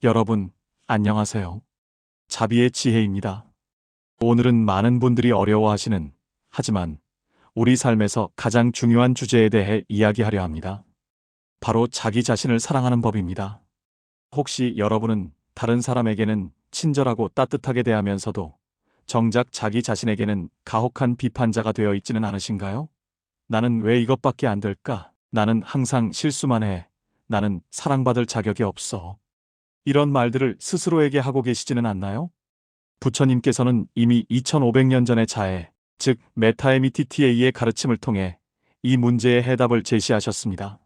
여러분, 안녕하세요. 자비의 지혜입니다. 오늘은 많은 분들이 어려워하시는, 하지만 우리 삶에서 가장 중요한 주제에 대해 이야기하려 합니다. 바로 자기 자신을 사랑하는 법입니다. 혹시 여러분은 다른 사람에게는 친절하고 따뜻하게 대하면서도 정작 자기 자신에게는 가혹한 비판자가 되어 있지는 않으신가요? 나는 왜 이것밖에 안 될까? 나는 항상 실수만 해. 나는 사랑받을 자격이 없어. 이런 말들을 스스로에게 하고 계시지는 않나요? 부처님께서는 이미 2500년 전의 자해, 즉 메타에미티티에이의 가르침을 통해 이 문제의 해답을 제시하셨습니다.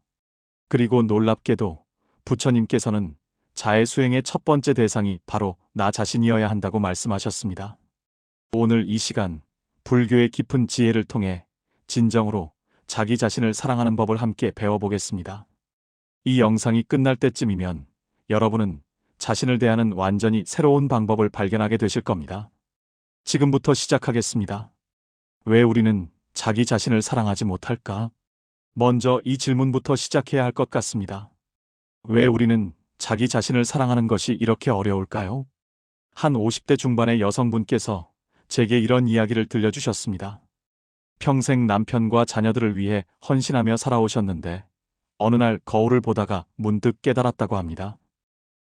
그리고 놀랍게도 부처님께서는 자해 수행의 첫 번째 대상이 바로 나 자신이어야 한다고 말씀하셨습니다. 오늘 이 시간, 불교의 깊은 지혜를 통해 진정으로 자기 자신을 사랑하는 법을 함께 배워보겠습니다. 이 영상이 끝날 때쯤이면 여러분은 자신을 대하는 완전히 새로운 방법을 발견하게 되실 겁니다. 지금부터 시작하겠습니다. 왜 우리는 자기 자신을 사랑하지 못할까? 먼저 이 질문부터 시작해야 할 것 같습니다. 왜 우리는 자기 자신을 사랑하는 것이 이렇게 어려울까요? 한 50대 중반의 여성분께서 제게 이런 이야기를 들려주셨습니다. 평생 남편과 자녀들을 위해 헌신하며 살아오셨는데 어느 날 거울을 보다가 문득 깨달았다고 합니다.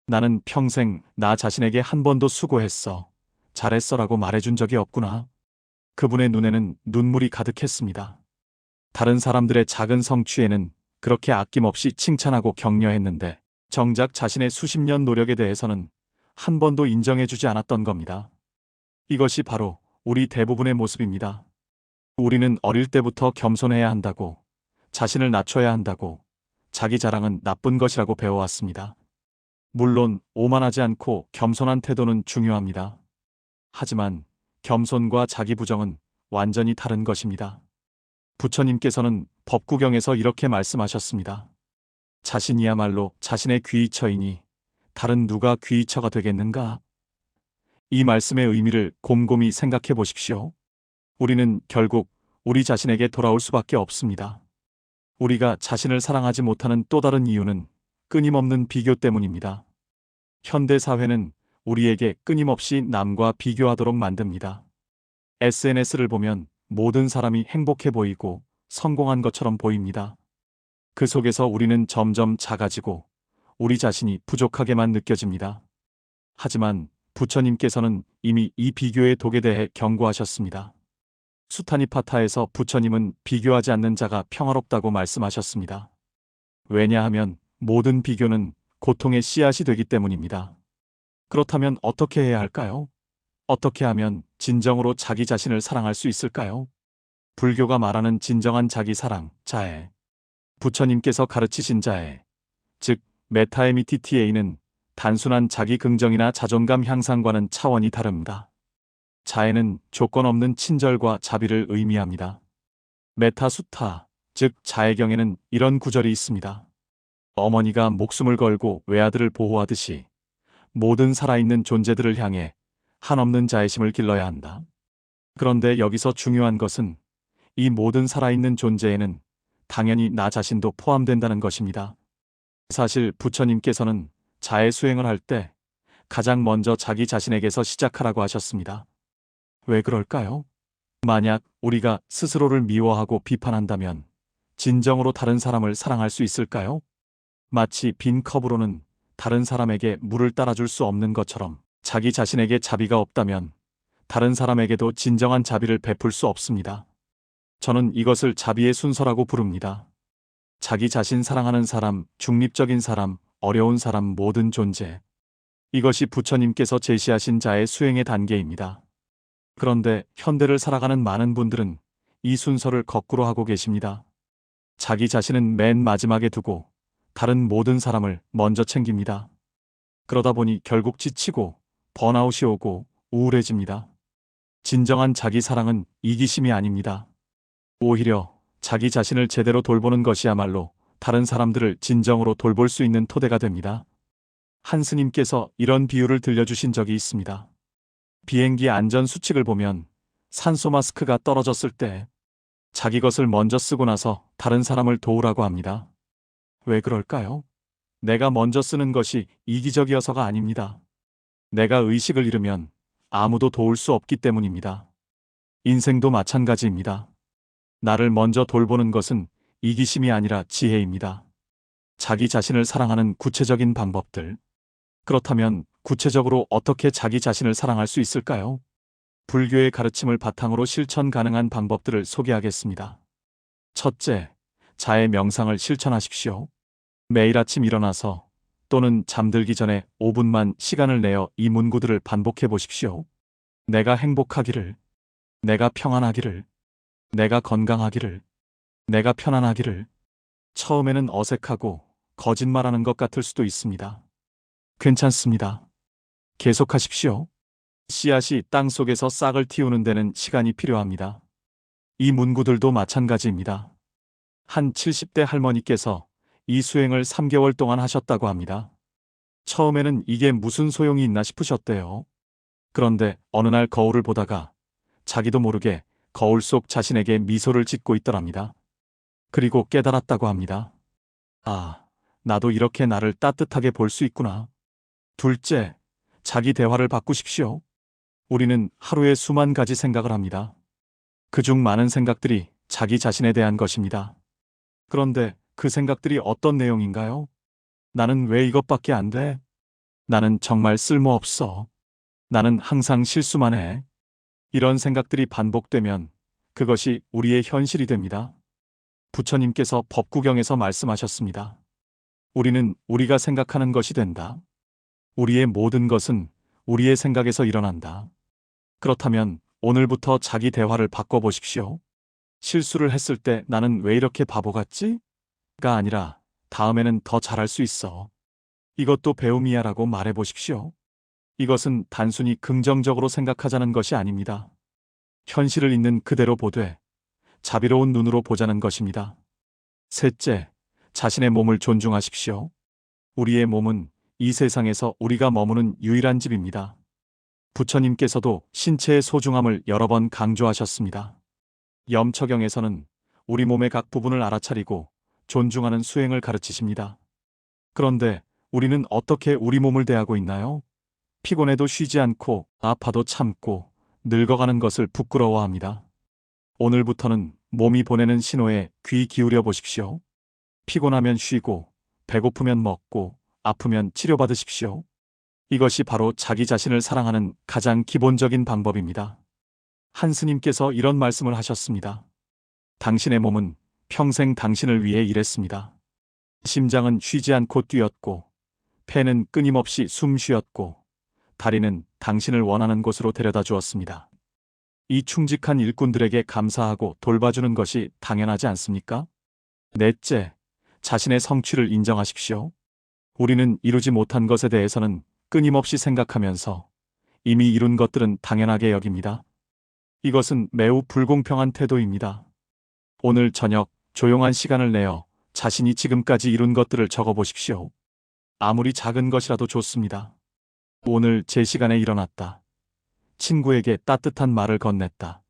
나는 평생 나 자신에게 한 번도 수고했어, 잘했어라고 말해준 적이 없구나. 그분의 눈에는 눈물이 가득했습니다. 다른 사람들의 작은 성취에는 그렇게 아낌없이 칭찬하고 격려했는데 정작 자신의 수십 년 노력에 대해서는 한 번도 인정해주지 않았던 겁니다. 이것이 바로 우리 대부분의 모습입니다. 우리는 어릴 때부터 겸손해야 한다고, 자신을 낮춰야 한다고, 자기 자랑은 나쁜 것이라고 배워왔습니다. 물론 오만하지 않고 겸손한 태도는 중요합니다. 하지만 겸손과 자기 부정은 완전히 다른 것입니다. 부처님께서는 법구경에서 이렇게 말씀하셨습니다. 자신이야말로 자신의 귀의처이니 다른 누가 귀의처가 되겠는가? 이 말씀의 의미를 곰곰이 생각해 보십시오. 우리는 결국 우리 자신에게 돌아올 수밖에 없습니다. 우리가 자신을 사랑하지 못하는 또 다른 이유는 끊임없는 비교 때문입니다. 현대 사회는 우리에게 끊임없이 남과 비교하도록 만듭니다. SNS를 보면 모든 사람이 행복해 보이고 성공한 것처럼 보입니다. 그 속에서 우리는 점점 작아지고 우리 자신이 부족하게만 느껴집니다. 하지만 부처님께서는 이미 이 비교의 독에 대해 경고하셨습니다. 수타니파타에서 부처님은 비교하지 않는 자가 평화롭다고 말씀하셨습니다. 왜냐하면 모든 비교는 고통의 씨앗이 되기 때문입니다. 그렇다면 어떻게 해야 할까요? 어떻게 하면 진정으로 자기 자신을 사랑할 수 있을까요? 불교가 말하는 진정한 자기 사랑, 자애. 부처님께서 가르치신 자애, 즉 메타에미티티에이는 단순한 자기 긍정이나 자존감 향상과는 차원이 다릅니다. 자애는 조건 없는 친절과 자비를 의미합니다. 메타수타, 즉 자애경에는 이런 구절이 있습니다. 어머니가 목숨을 걸고 외아들을 보호하듯이 모든 살아있는 존재들을 향해 한없는 자애심을 길러야 한다. 그런데 여기서 중요한 것은 이 모든 살아있는 존재에는 당연히 나 자신도 포함된다는 것입니다. 사실 부처님께서는 자애 수행을 할 때 가장 먼저 자기 자신에게서 시작하라고 하셨습니다. 왜 그럴까요? 만약 우리가 스스로를 미워하고 비판한다면 진정으로 다른 사람을 사랑할 수 있을까요? 마치 빈 컵으로는 다른 사람에게 물을 따라줄 수 없는 것처럼 자기 자신에게 자비가 없다면 다른 사람에게도 진정한 자비를 베풀 수 없습니다. 저는 이것을 자비의 순서라고 부릅니다. 자기 자신 사랑하는 사람, 중립적인 사람, 어려운 사람 모든 존재. 이것이 부처님께서 제시하신 자의 수행의 단계입니다. 그런데 현대를 살아가는 많은 분들은 이 순서를 거꾸로 하고 계십니다. 자기 자신은 맨 마지막에 두고 다른 모든 사람을 먼저 챙깁니다. 그러다 보니 결국 지치고 번아웃이 오고 우울해집니다. 진정한 자기 사랑은 이기심이 아닙니다. 오히려 자기 자신을 제대로 돌보는 것이야말로 다른 사람들을 진정으로 돌볼 수 있는 토대가 됩니다. 한 스님께서 이런 비유를 들려주신 적이 있습니다. 비행기 안전 수칙을 보면 산소 마스크가 떨어졌을 때 자기 것을 먼저 쓰고 나서 다른 사람을 도우라고 합니다. 왜 그럴까요? 내가 먼저 쓰는 것이 이기적이어서가 아닙니다. 내가 의식을 잃으면 아무도 도울 수 없기 때문입니다. 인생도 마찬가지입니다. 나를 먼저 돌보는 것은 이기심이 아니라 지혜입니다. 자기 자신을 사랑하는 구체적인 방법들. 그렇다면 구체적으로 어떻게 자기 자신을 사랑할 수 있을까요? 불교의 가르침을 바탕으로 실천 가능한 방법들을 소개하겠습니다. 첫째, 자의 명상을 실천하십시오. 매일 아침 일어나서 또는 잠들기 전에 5분만 시간을 내어 이 문구들을 반복해 보십시오. 내가 행복하기를, 내가 평안하기를, 내가 건강하기를, 내가 편안하기를. 처음에는 어색하고 거짓말하는 것 같을 수도 있습니다. 괜찮습니다. 계속하십시오. 씨앗이 땅 속에서 싹을 틔우는 데는 시간이 필요합니다. 이 문구들도 마찬가지입니다. 한 70대 할머니께서 이 수행을 3개월 동안 하셨다고 합니다. 처음에는 이게 무슨 소용이 있나 싶으셨대요. 그런데 어느 날 거울을 보다가 자기도 모르게 거울 속 자신에게 미소를 짓고 있더랍니다. 그리고 깨달았다고 합니다. 아, 나도 이렇게 나를 따뜻하게 볼 수 있구나. 둘째, 자기 대화를 바꾸십시오. 우리는 하루에 수만 가지 생각을 합니다. 그중 많은 생각들이 자기 자신에 대한 것입니다. 그런데 그 생각들이 어떤 내용인가요? 나는 왜 이것밖에 안 돼? 나는 정말 쓸모없어. 나는 항상 실수만 해. 이런 생각들이 반복되면 그것이 우리의 현실이 됩니다. 부처님께서 법구경에서 말씀하셨습니다. 우리는 우리가 생각하는 것이 된다. 우리의 모든 것은 우리의 생각에서 일어난다. 그렇다면 오늘부터 자기 대화를 바꿔보십시오. 실수를 했을 때 나는 왜 이렇게 바보 같지? 가 아니라 다음에는 더 잘할 수 있어. 이것도 배움이야 라고 말해보십시오. 이것은 단순히 긍정적으로 생각하자는 것이 아닙니다. 현실을 있는 그대로 보되 자비로운 눈으로 보자는 것입니다. 셋째, 자신의 몸을 존중하십시오. 우리의 몸은 이 세상에서 우리가 머무는 유일한 집입니다. 부처님께서도 신체의 소중함을 여러 번 강조하셨습니다. 염처경에서는 우리 몸의 각 부분을 알아차리고 존중하는 수행을 가르치십니다. 그런데 우리는 어떻게 우리 몸을 대하고 있나요? 피곤해도 쉬지 않고 아파도 참고 늙어가는 것을 부끄러워합니다. 오늘부터는 몸이 보내는 신호에 귀 기울여 보십시오. 피곤하면 쉬고, 배고프면 먹고, 아프면 치료받으십시오. 이것이 바로 자기 자신을 사랑하는 가장 기본적인 방법입니다. 한 스님께서 이런 말씀을 하셨습니다. 당신의 몸은 평생 당신을 위해 일했습니다. 심장은 쉬지 않고 뛰었고, 폐는 끊임없이 숨 쉬었고, 다리는 당신을 원하는 곳으로 데려다 주었습니다. 이 충직한 일꾼들에게 감사하고 돌봐주는 것이 당연하지 않습니까? 넷째, 자신의 성취를 인정하십시오. 우리는 이루지 못한 것에 대해서는 끊임없이 생각하면서 이미 이룬 것들은 당연하게 여깁니다. 이것은 매우 불공평한 태도입니다. 오늘 저녁 조용한 시간을 내어 자신이 지금까지 이룬 것들을 적어보십시오. 아무리 작은 것이라도 좋습니다. 오늘 제 시간에 일어났다. 친구에게 따뜻한 말을 건넸다.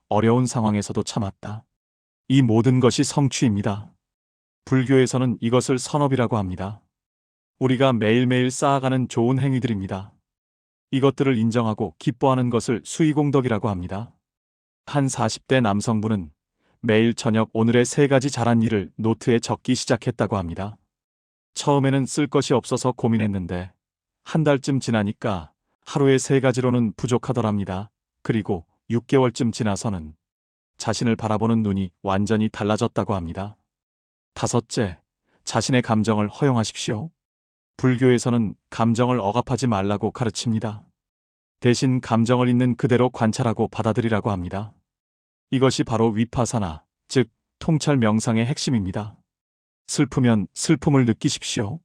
어려운 상황에서도 참았다. 이 모든 것이 성취입니다. 불교에서는 이것을 선업이라고 합니다. 우리가 매일매일 쌓아가는 좋은 행위들입니다. 이것들을 인정하고 기뻐하는 것을 수의공덕이라고 합니다. 한 40대 남성분은 매일 저녁 오늘의 3가지 잘한 일을 노트에 적기 시작했다고 합니다. 처음에는 쓸 것이 없어서 고민했는데 한 달쯤 지나니까 하루에 3가지로는 부족하더랍니다. 그리고 6개월쯤 지나서는 자신을 바라보는 눈이 완전히 달라졌다고 합니다. 다섯째, 자신의 감정을 허용하십시오. 불교에서는 감정을 억압하지 말라고 가르칩니다. 대신 감정을 있는 그대로 관찰하고 받아들이라고 합니다. 이것이 바로 위파사나, 즉 통찰 명상의 핵심입니다. 슬프면 슬픔을 느끼십시오.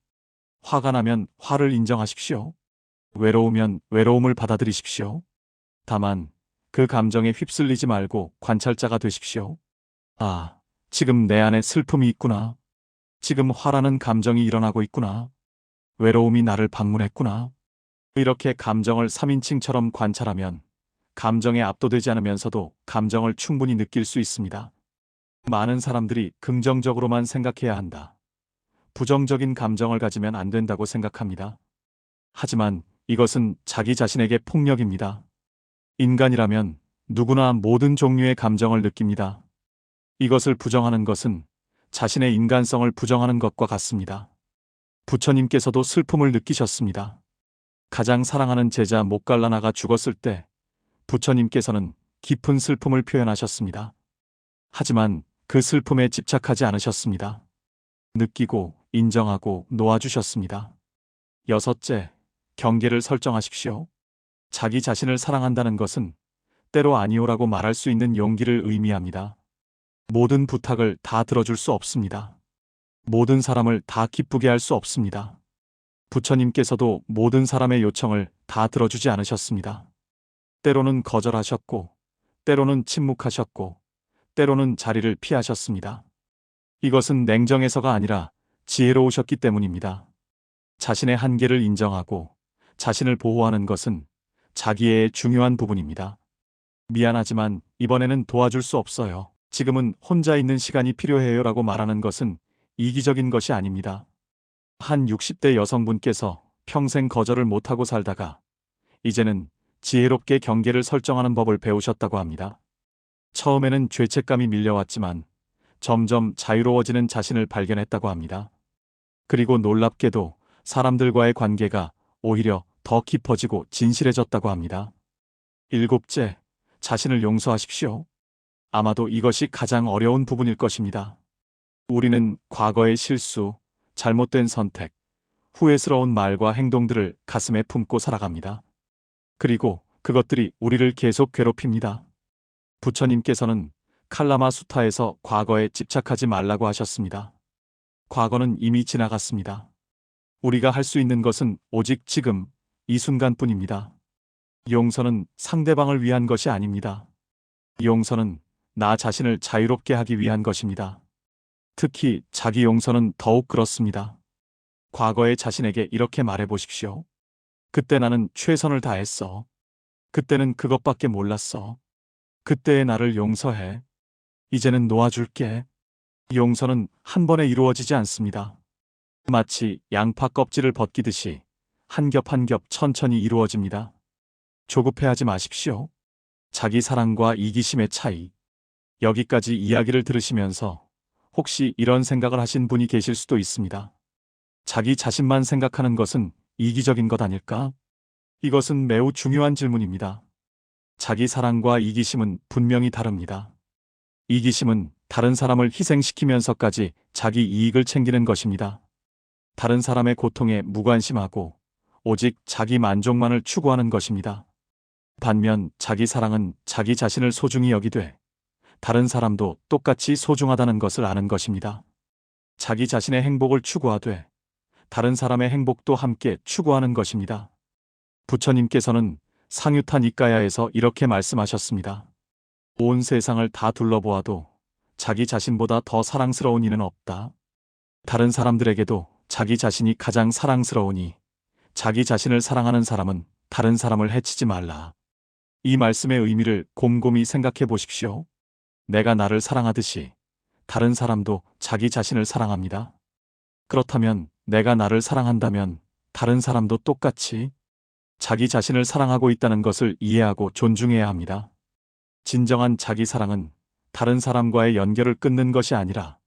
화가 나면 화를 인정하십시오. 외로우면 외로움을 받아들이십시오. 다만 그 감정에 휩쓸리지 말고 관찰자가 되십시오. 아, 지금 내 안에 슬픔이 있구나. 지금 화라는 감정이 일어나고 있구나. 외로움이 나를 방문했구나. 이렇게 감정을 3인칭처럼 관찰하면 감정에 압도되지 않으면서도 감정을 충분히 느낄 수 있습니다. 많은 사람들이 긍정적으로만 생각해야 한다. 부정적인 감정을 가지면 안 된다고 생각합니다. 하지만 이것은 자기 자신에게 폭력입니다. 인간이라면 누구나 모든 종류의 감정을 느낍니다. 이것을 부정하는 것은 자신의 인간성을 부정하는 것과 같습니다. 부처님께서도 슬픔을 느끼셨습니다. 가장 사랑하는 제자 목갈라나가 죽었을 때 부처님께서는 깊은 슬픔을 표현하셨습니다. 하지만 그 슬픔에 집착하지 않으셨습니다. 느끼고 인정하고 놓아주셨습니다. 여섯째, 경계를 설정하십시오. 자기 자신을 사랑한다는 것은 때로 아니오라고 말할 수 있는 용기를 의미합니다. 모든 부탁을 다 들어줄 수 없습니다. 모든 사람을 다 기쁘게 할 수 없습니다. 부처님께서도 모든 사람의 요청을 다 들어주지 않으셨습니다. 때로는 거절하셨고, 때로는 침묵하셨고, 때로는 자리를 피하셨습니다. 이것은 냉정해서가 아니라 지혜로우셨기 때문입니다. 자신의 한계를 인정하고 자신을 보호하는 것은 자기의 중요한 부분입니다. 미안하지만 이번에는 도와줄 수 없어요. 지금은 혼자 있는 시간이 필요해요라고 말하는 것은 이기적인 것이 아닙니다. 한 60대 여성분께서 평생 거절을 못하고 살다가 이제는 지혜롭게 경계를 설정하는 법을 배우셨다고 합니다. 처음에는 죄책감이 밀려왔지만 점점 자유로워지는 자신을 발견했다고 합니다. 그리고 놀랍게도 사람들과의 관계가 오히려 더 깊어지고 진실해졌다고 합니다. 일곱째, 자신을 용서하십시오. 아마도 이것이 가장 어려운 부분일 것입니다. 우리는 과거의 실수, 잘못된 선택, 후회스러운 말과 행동들을 가슴에 품고 살아갑니다. 그리고 그것들이 우리를 계속 괴롭힙니다. 부처님께서는 칼라마 수타에서 과거에 집착하지 말라고 하셨습니다. 과거는 이미 지나갔습니다. 우리가 할 수 있는 것은 오직 지금, 이 순간뿐입니다. 용서는 상대방을 위한 것이 아닙니다. 용서는 나 자신을 자유롭게 하기 위한 것입니다. 특히 자기 용서는 더욱 그렇습니다. 과거의 자신에게 이렇게 말해 보십시오. 그때 나는 최선을 다했어. 그때는 그것밖에 몰랐어. 그때의 나를 용서해. 이제는 놓아줄게. 용서는 한 번에 이루어지지 않습니다. 마치 양파 껍질을 벗기듯이 한 겹 한 겹 천천히 이루어집니다. 조급해하지 마십시오. 자기 사랑과 이기심의 차이. 여기까지 이야기를 들으시면서 혹시 이런 생각을 하신 분이 계실 수도 있습니다. 자기 자신만 생각하는 것은 이기적인 것 아닐까? 이것은 매우 중요한 질문입니다. 자기 사랑과 이기심은 분명히 다릅니다. 이기심은 다른 사람을 희생시키면서까지 자기 이익을 챙기는 것입니다. 다른 사람의 고통에 무관심하고 오직 자기 만족만을 추구하는 것입니다. 반면 자기 사랑은 자기 자신을 소중히 여기되 다른 사람도 똑같이 소중하다는 것을 아는 것입니다. 자기 자신의 행복을 추구하되 다른 사람의 행복도 함께 추구하는 것입니다. 부처님께서는 상유타 니까야에서 이렇게 말씀하셨습니다. 온 세상을 다 둘러보아도 자기 자신보다 더 사랑스러운 이는 없다. 다른 사람들에게도 자기 자신이 가장 사랑스러우니 자기 자신을 사랑하는 사람은 다른 사람을 해치지 말라. 이 말씀의 의미를 곰곰이 생각해 보십시오. 내가 나를 사랑하듯이 다른 사람도 자기 자신을 사랑합니다. 그렇다면 내가 나를 사랑한다면 다른 사람도 똑같이 자기 자신을 사랑하고 있다는 것을 이해하고 존중해야 합니다. 진정한 자기 사랑은 다른 사람과의 연결을 끊는 것이 아니라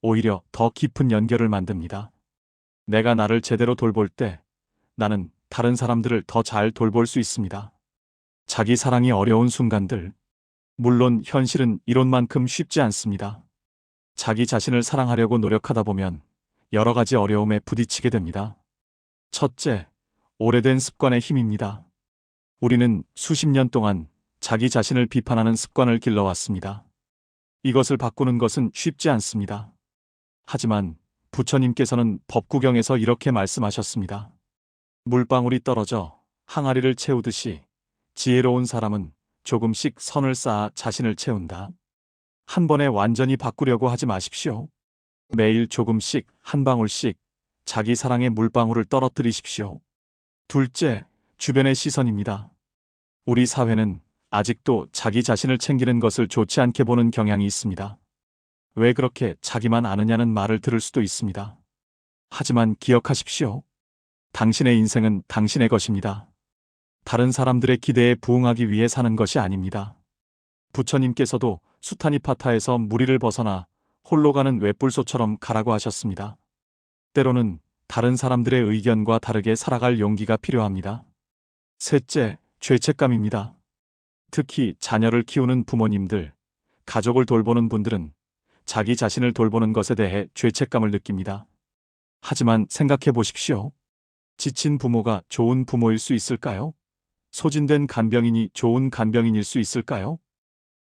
오히려 더 깊은 연결을 만듭니다. 내가 나를 제대로 돌볼 때 나는 다른 사람들을 더 잘 돌볼 수 있습니다. 자기 사랑이 어려운 순간들. 물론 현실은 이론만큼 쉽지 않습니다. 자기 자신을 사랑하려고 노력하다 보면 여러 가지 어려움에 부딪히게 됩니다. 첫째, 오래된 습관의 힘입니다. 우리는 수십 년 동안 자기 자신을 비판하는 습관을 길러왔습니다. 이것을 바꾸는 것은 쉽지 않습니다. 하지만 부처님께서는 법구경에서 이렇게 말씀하셨습니다. 물방울이 떨어져 항아리를 채우듯이 지혜로운 사람은 조금씩 선을 쌓아 자신을 채운다. 한 번에 완전히 바꾸려고 하지 마십시오. 매일 조금씩 한 방울씩 자기 사랑의 물방울을 떨어뜨리십시오. 둘째, 주변의 시선입니다. 우리 사회는 아직도 자기 자신을 챙기는 것을 좋지 않게 보는 경향이 있습니다. 왜 그렇게 자기만 아느냐는 말을 들을 수도 있습니다. 하지만 기억하십시오. 당신의 인생은 당신의 것입니다. 다른 사람들의 기대에 부응하기 위해 사는 것이 아닙니다. 부처님께서도 수타니파타에서 무리를 벗어나 홀로 가는 외뿔소처럼 가라고 하셨습니다. 때로는 다른 사람들의 의견과 다르게 살아갈 용기가 필요합니다. 셋째, 죄책감입니다. 특히 자녀를 키우는 부모님들, 가족을 돌보는 분들은 자기 자신을 돌보는 것에 대해 죄책감을 느낍니다. 하지만 생각해 보십시오. 지친 부모가 좋은 부모일 수 있을까요? 소진된 간병인이 좋은 간병인일 수 있을까요?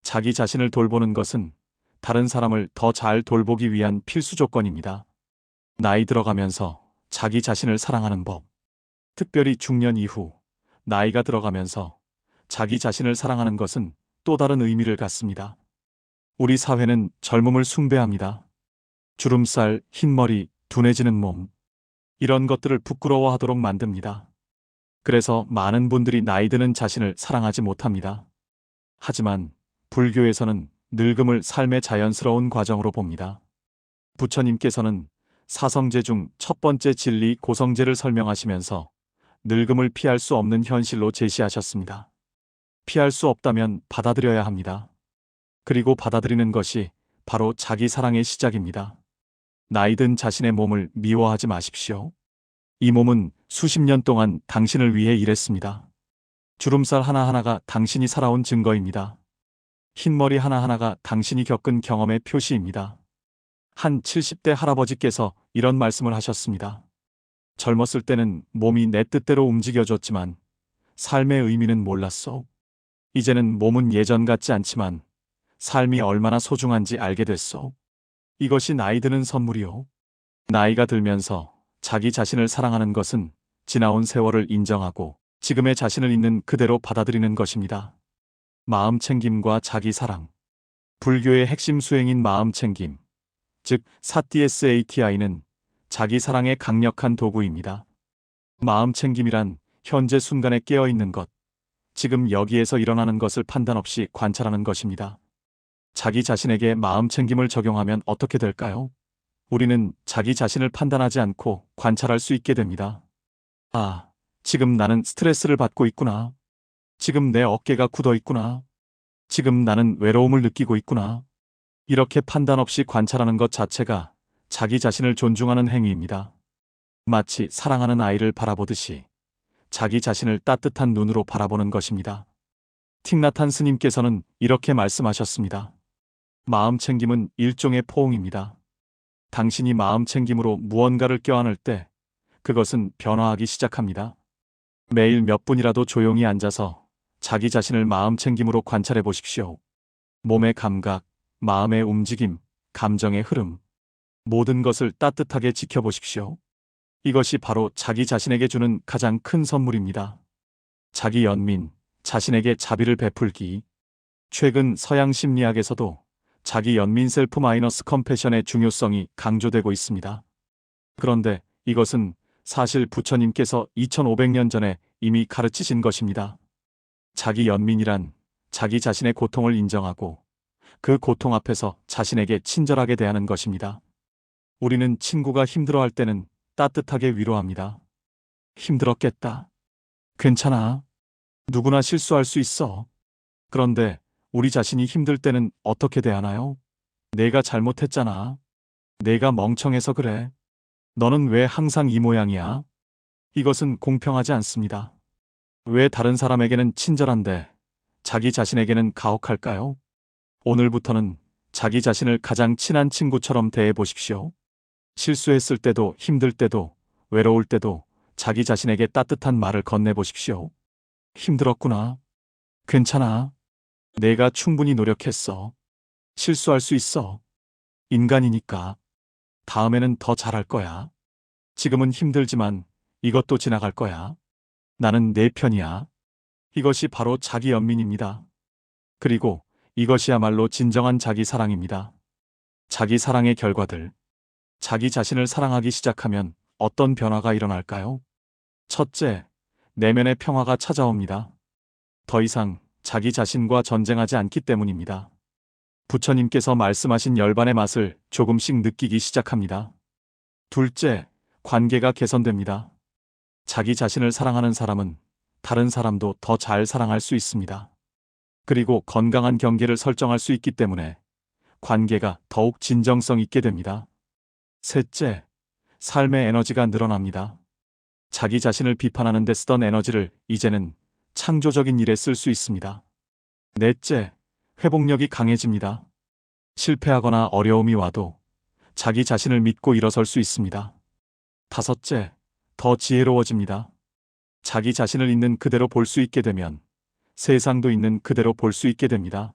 자기 자신을 돌보는 것은 다른 사람을 더 잘 돌보기 위한 필수 조건입니다. 나이 들어가면서 자기 자신을 사랑하는 법. 특별히 중년 이후 나이가 들어가면서 자기 자신을 사랑하는 것은 또 다른 의미를 갖습니다. 우리 사회는 젊음을 숭배합니다. 주름살, 흰머리, 둔해지는 몸. 이런 것들을 부끄러워하도록 만듭니다. 그래서 많은 분들이 나이 드는 자신을 사랑하지 못합니다. 하지만 불교에서는 늙음을 삶의 자연스러운 과정으로 봅니다. 부처님께서는 사성제 중 첫 번째 진리 고성제를 설명하시면서 늙음을 피할 수 없는 현실로 제시하셨습니다. 피할 수 없다면 받아들여야 합니다. 그리고 받아들이는 것이 바로 자기 사랑의 시작입니다. 나이든 자신의 몸을 미워하지 마십시오. 이 몸은 수십 년 동안 당신을 위해 일했습니다. 주름살 하나하나가 당신이 살아온 증거입니다. 흰머리 하나하나가 당신이 겪은 경험의 표시입니다. 한 70대 할아버지께서 이런 말씀을 하셨습니다. 젊었을 때는 몸이 내 뜻대로 움직여줬지만 삶의 의미는 몰랐소. 이제는 몸은 예전 같지 않지만 삶이 얼마나 소중한지 알게 됐소. 이것이 나이 드는 선물이요. 나이가 들면서 자기 자신을 사랑하는 것은 지나온 세월을 인정하고 지금의 자신을 있는 그대로 받아들이는 것입니다. 마음 챙김과 자기 사랑. 불교의 핵심 수행인 마음 챙김, 즉 사티SATI는 자기 사랑의 강력한 도구입니다. 마음 챙김이란 현재 순간에 깨어있는 것, 지금 여기에서 일어나는 것을 판단 없이 관찰하는 것입니다. 자기 자신에게 마음 챙김을 적용하면 어떻게 될까요? 우리는 자기 자신을 판단하지 않고 관찰할 수 있게 됩니다. 아, 지금 나는 스트레스를 받고 있구나. 지금 내 어깨가 굳어 있구나. 지금 나는 외로움을 느끼고 있구나. 이렇게 판단 없이 관찰하는 것 자체가 자기 자신을 존중하는 행위입니다. 마치 사랑하는 아이를 바라보듯이 자기 자신을 따뜻한 눈으로 바라보는 것입니다. 틱나탄 스님께서는 이렇게 말씀하셨습니다. 마음 챙김은 일종의 포옹입니다. 당신이 마음 챙김으로 무언가를 껴안을 때 그것은 변화하기 시작합니다. 매일 몇 분이라도 조용히 앉아서 자기 자신을 마음 챙김으로 관찰해 보십시오. 몸의 감각, 마음의 움직임, 감정의 흐름, 모든 것을 따뜻하게 지켜보십시오. 이것이 바로 자기 자신에게 주는 가장 큰 선물입니다. 자기 연민, 자신에게 자비를 베풀기. 최근 서양 심리학에서도 자기 연민 셀프 마이너스 컴패션의 중요성이 강조되고 있습니다. 그런데 이것은 사실 부처님께서 2500년 전에 이미 가르치신 것입니다. 자기 연민이란 자기 자신의 고통을 인정하고 그 고통 앞에서 자신에게 친절하게 대하는 것입니다. 우리는 친구가 힘들어할 때는 따뜻하게 위로합니다. 힘들었겠다. 괜찮아. 누구나 실수할 수 있어. 그런데 우리 자신이 힘들 때는 어떻게 대하나요? 내가 잘못했잖아. 내가 멍청해서 그래. 너는 왜 항상 이 모양이야? 이것은 공평하지 않습니다. 왜 다른 사람에게는 친절한데 자기 자신에게는 가혹할까요? 오늘부터는 자기 자신을 가장 친한 친구처럼 대해 보십시오. 실수했을 때도 힘들 때도 외로울 때도 자기 자신에게 따뜻한 말을 건네보십시오. 힘들었구나. 괜찮아. 내가 충분히 노력했어. 실수할 수 있어. 인간이니까. 다음에는 더 잘할 거야. 지금은 힘들지만 이것도 지나갈 거야. 나는 내 편이야. 이것이 바로 자기 연민입니다. 그리고 이것이야말로 진정한 자기 사랑입니다. 자기 사랑의 결과들. 자기 자신을 사랑하기 시작하면 어떤 변화가 일어날까요? 첫째, 내면의 평화가 찾아옵니다. 더 이상 자기 자신과 전쟁하지 않기 때문입니다. 부처님께서 말씀하신 열반의 맛을 조금씩 느끼기 시작합니다. 둘째, 관계가 개선됩니다. 자기 자신을 사랑하는 사람은 다른 사람도 더 잘 사랑할 수 있습니다. 그리고 건강한 경계를 설정할 수 있기 때문에 관계가 더욱 진정성 있게 됩니다. 셋째, 삶의 에너지가 늘어납니다. 자기 자신을 비판하는 데 쓰던 에너지를 이제는 창조적인 일에 쓸 수 있습니다. 넷째, 회복력이 강해집니다. 실패하거나 어려움이 와도 자기 자신을 믿고 일어설 수 있습니다. 다섯째, 더 지혜로워집니다. 자기 자신을 있는 그대로 볼 수 있게 되면 세상도 있는 그대로 볼 수 있게 됩니다.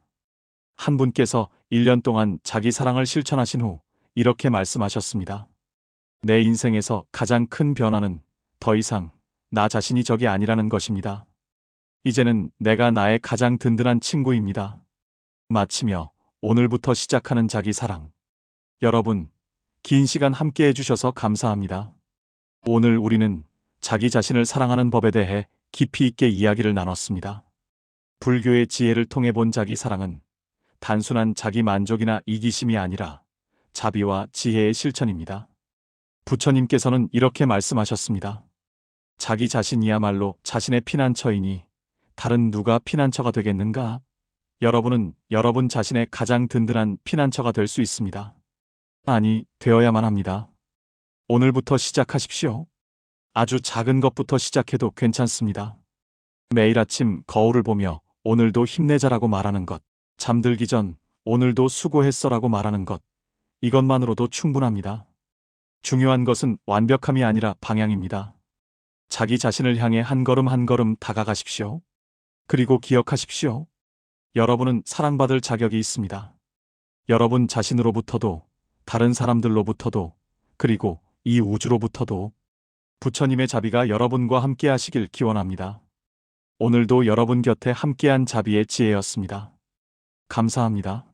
한 분께서 1년 동안 자기 사랑을 실천하신 후 이렇게 말씀하셨습니다. 내 인생에서 가장 큰 변화는 더 이상 나 자신이 적이 아니라는 것입니다. 이제는 내가 나의 가장 든든한 친구입니다. 마치며 오늘부터 시작하는 자기 사랑. 여러분, 긴 시간 함께 해주셔서 감사합니다. 오늘 우리는 자기 자신을 사랑하는 법에 대해 깊이 있게 이야기를 나눴습니다. 불교의 지혜를 통해 본 자기 사랑은 단순한 자기 만족이나 이기심이 아니라 자비와 지혜의 실천입니다. 부처님께서는 이렇게 말씀하셨습니다. 자기 자신이야말로 자신의 피난처이니 다른 누가 피난처가 되겠는가? 여러분은 여러분 자신의 가장 든든한 피난처가 될 수 있습니다. 아니, 되어야만 합니다. 오늘부터 시작하십시오. 아주 작은 것부터 시작해도 괜찮습니다. 매일 아침 거울을 보며 오늘도 힘내자라고 말하는 것, 잠들기 전 오늘도 수고했어라고 말하는 것, 이것만으로도 충분합니다. 중요한 것은 완벽함이 아니라 방향입니다. 자기 자신을 향해 한 걸음 한 걸음 다가가십시오. 그리고 기억하십시오. 여러분은 사랑받을 자격이 있습니다. 여러분 자신으로부터도, 다른 사람들로부터도, 그리고 이 우주로부터도. 부처님의 자비가 여러분과 함께 하시길 기원합니다. 오늘도 여러분 곁에 함께한 자비의 지혜였습니다. 감사합니다.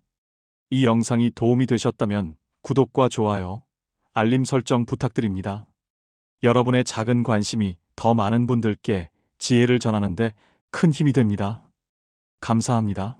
이 영상이 도움이 되셨다면 구독과 좋아요, 알림 설정 부탁드립니다. 여러분의 작은 관심이 더 많은 분들께 지혜를 전하는데 큰 힘이 됩니다. 감사합니다.